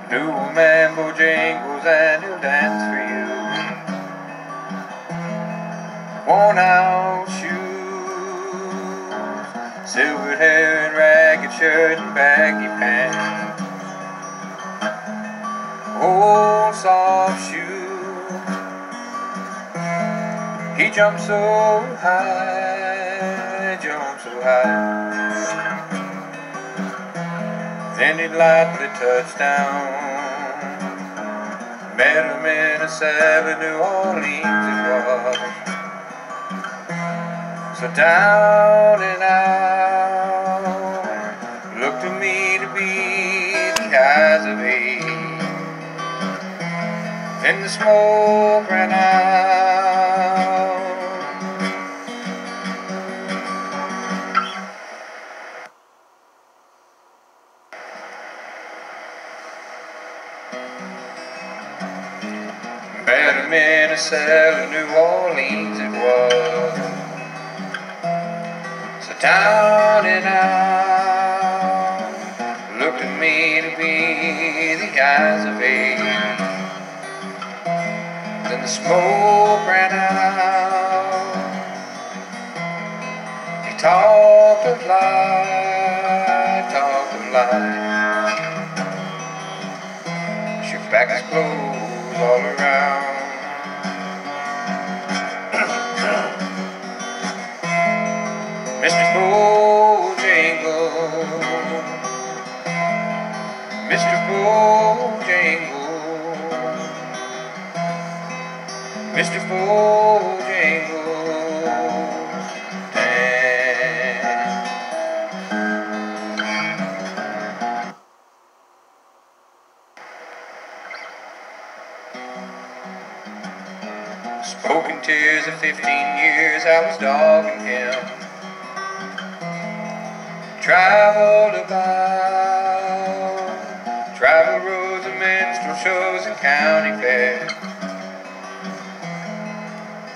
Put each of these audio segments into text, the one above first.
Do a man Bojangles and he'll dance for you. Worn out shoes, silvered hair and ragged shirt and baggy pants. Old soft shoe, he jumps so high, jumps so high. Then he'd lightly touch down. Met him in a 7 New Orleans it was. So down and out looked to me to be the eyes of age. Then the smoke ran out. Met him in a cell in New Orleans it was. So down and out looked at me to be the eyes of age. Then the smoke ran out. He talked of life, talked of life. Shook back his clothes all around. Mr. Bojangles, Mr. Bojangles, Mr. Bojangles, dance. Spoke in tears of 15 years I was dogging him. Traveled about travel roads and minstrel shows and county fairs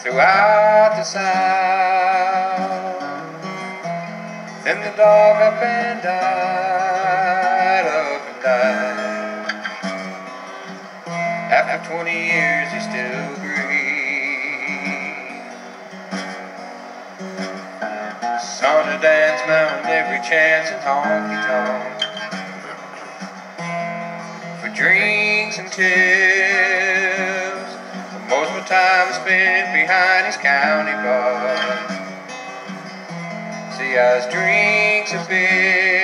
throughout the South. Then the dog up and died, up and died. After 20 years he still grieves. Son of Dan's Mountain, every chance and honky-tonk, for drinks and tips. Most of my time spent behind his county bar. See, I was drinks a bit.